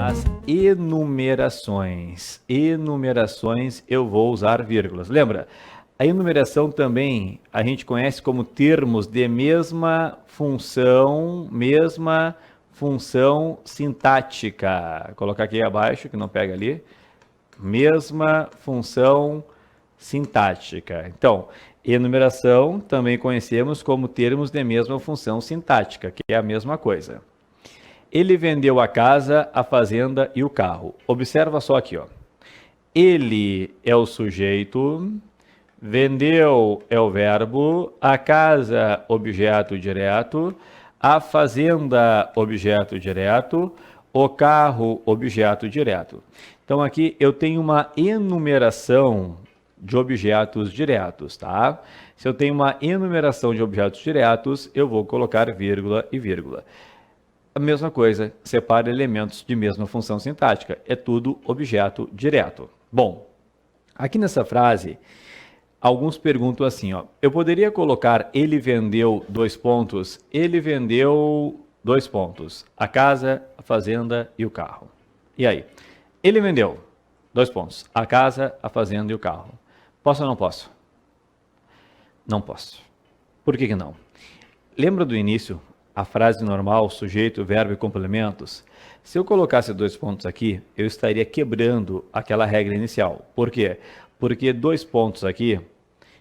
Nas enumerações, eu vou usar vírgulas. Lembra? A enumeração também a gente conhece como termos de mesma função sintática. Vou colocar aqui abaixo, que não pega ali. Mesma função sintática. Então, enumeração também conhecemos como termos de mesma função sintática, que é a mesma coisa. Ele vendeu a casa, a fazenda e o carro. Observa só aqui, ó. Ele é o sujeito, vendeu é o verbo, a casa, objeto direto, a fazenda, objeto direto, o carro, objeto direto. Então aqui eu tenho uma enumeração de objetos diretos, tá? Se eu tenho uma enumeração de objetos diretos, eu vou colocar vírgula e vírgula. A mesma coisa, separa elementos de mesma função sintática. É tudo objeto direto. Bom, aqui nessa frase, alguns perguntam assim, ó. Eu poderia colocar ele vendeu dois pontos, ele vendeu dois pontos, a casa, a fazenda e o carro. E aí? Ele vendeu dois pontos, a casa, a fazenda e o carro. Posso ou não posso? Não posso. Por que não? Lembra do início? A frase normal, sujeito, verbo e complementos. Se eu colocasse dois pontos aqui, eu estaria quebrando aquela regra inicial. Por quê? Porque dois pontos aqui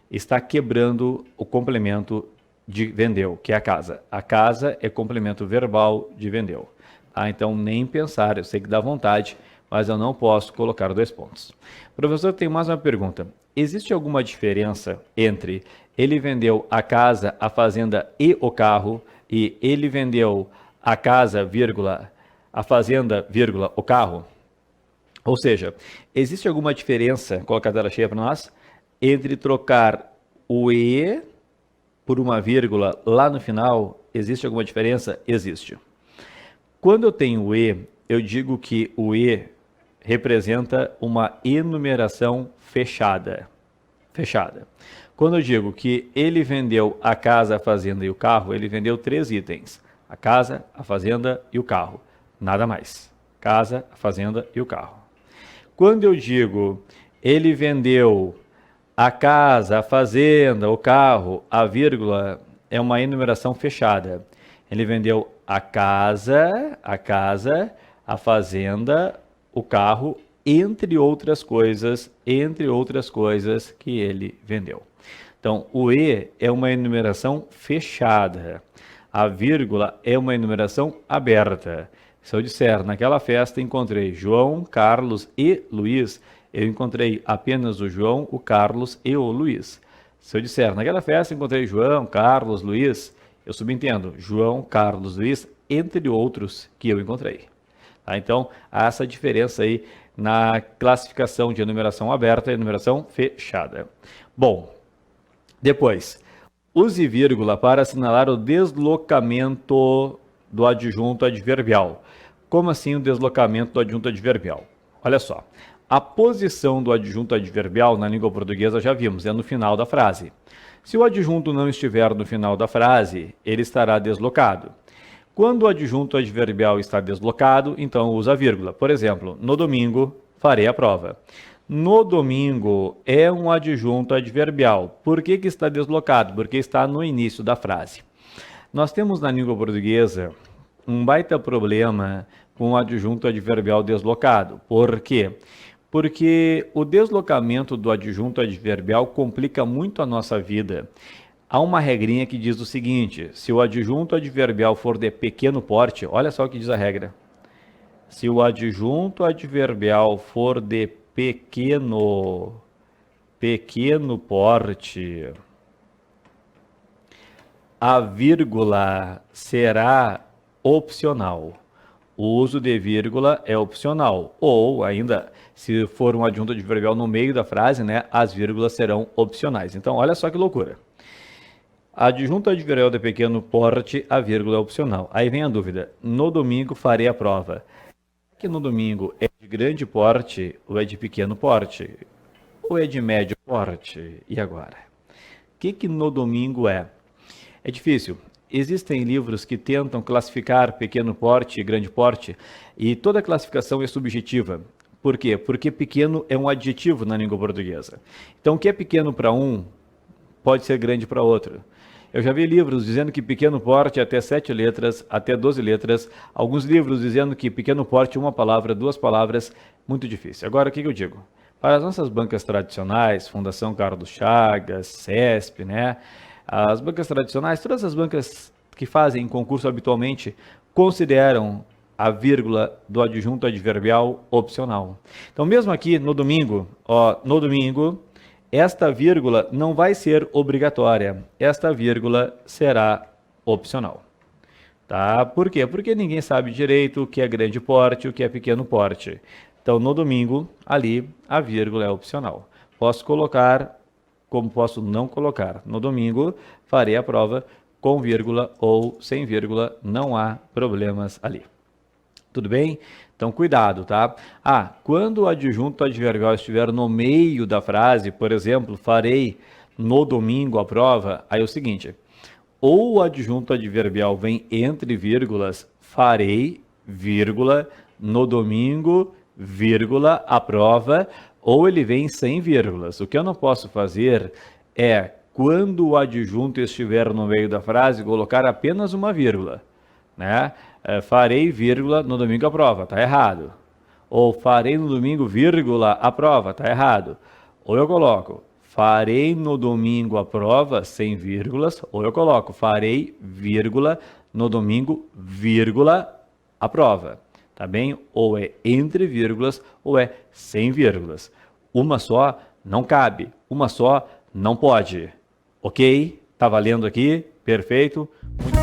está quebrando o complemento de vendeu, que é a casa. A casa é complemento verbal de vendeu. Tá? Então, nem pensar, eu sei que dá vontade, mas eu não posso colocar dois pontos. Professor, tem mais uma pergunta. Existe alguma diferença entre ele vendeu a casa, a fazenda e o carro, e ele vendeu a casa, vírgula, a fazenda, vírgula, o carro? Ou seja, existe alguma diferença, coloca a tela cheia para nós, entre trocar o e por uma vírgula lá no final? Existe alguma diferença? Existe. Quando eu tenho o e, eu digo que o e representa uma enumeração fechada. Quando eu digo que ele vendeu a casa, a fazenda e o carro, ele vendeu 3 itens. A casa, a fazenda e o carro. Nada mais. Casa, a fazenda e o carro. Quando eu digo ele vendeu a casa, a fazenda, o carro, a vírgula é uma enumeração fechada. Ele vendeu a casa, a fazenda, o carro, entre outras coisas que ele vendeu. Então, o e é uma enumeração fechada. A vírgula é uma enumeração aberta. Se eu disser, naquela festa encontrei João, Carlos e Luiz, eu encontrei apenas o João, o Carlos e o Luiz. Se eu disser, naquela festa encontrei João, Carlos, Luiz, eu subentendo João, Carlos, Luiz, entre outros que eu encontrei. Tá? Então, há essa diferença aí na classificação de enumeração aberta e enumeração fechada. Bom, depois, use vírgula para assinalar o deslocamento do adjunto adverbial. Como assim o deslocamento do adjunto adverbial? Olha só, a posição do adjunto adverbial na língua portuguesa já vimos, é no final da frase. Se o adjunto não estiver no final da frase, ele estará deslocado. Quando o adjunto adverbial está deslocado, então usa vírgula. Por exemplo, no domingo farei a prova. No domingo é um adjunto adverbial. Por que está deslocado? Porque está no início da frase. Nós temos na língua portuguesa um baita problema com o adjunto adverbial deslocado. Por quê? Porque o deslocamento do adjunto adverbial complica muito a nossa vida. Há uma regrinha que diz o seguinte: se o adjunto adverbial for de pequeno porte, olha só o que diz a regra. Se o adjunto adverbial for de pequeno porte, a vírgula será opcional. O uso de vírgula é opcional. Ou ainda, se for um adjunto adverbial no meio da frase, né, as vírgulas serão opcionais. Então, olha só que loucura. Adjunto adverbial de pequeno porte, a vírgula é opcional. Aí vem a dúvida: no domingo farei a prova. Que no domingo é de grande porte ou é de pequeno porte? Ou é de médio porte? E agora? O que no domingo é? É difícil. existem livros que tentam classificar pequeno porte e grande porte, e toda classificação é subjetiva. Por quê? Porque pequeno é um adjetivo na língua portuguesa. Então, o que é pequeno para um pode ser grande para outro. Eu já vi livros dizendo que pequeno porte é até 7 letras, até 12 letras. Alguns livros dizendo que pequeno porte, uma palavra, 2 palavras, muito difícil. Agora, o que eu digo? Para as nossas bancas tradicionais, Fundação Carlos Chagas, CESP, né? As bancas tradicionais, todas as bancas que fazem concurso habitualmente, consideram a vírgula do adjunto adverbial opcional. Então, mesmo aqui no domingo, esta vírgula não vai ser obrigatória, esta vírgula será opcional. Tá? Por quê? Porque ninguém sabe direito o que é grande porte e o que é pequeno porte. Então, no domingo, ali, a vírgula é opcional. Posso colocar, como posso não colocar. No domingo, farei a prova com vírgula ou sem vírgula, não há problemas ali. Tudo bem? Então, cuidado, tá? Quando o adjunto adverbial estiver no meio da frase, por exemplo, farei no domingo a prova, aí é o seguinte, ou o adjunto adverbial vem entre vírgulas, farei, vírgula, no domingo, vírgula, a prova, ou ele vem sem vírgulas. O que eu não posso fazer é, quando o adjunto estiver no meio da frase, colocar apenas uma vírgula, né? Farei, vírgula, no domingo a prova, tá errado. Ou farei no domingo, vírgula, a prova, tá errado. Ou eu coloco, farei no domingo a prova, sem vírgulas, ou eu coloco, farei, vírgula, no domingo, vírgula, a prova, tá bem? Ou é entre vírgulas, ou é sem vírgulas. Uma só não cabe, uma só não pode. Ok? Tá valendo aqui? Perfeito? Muito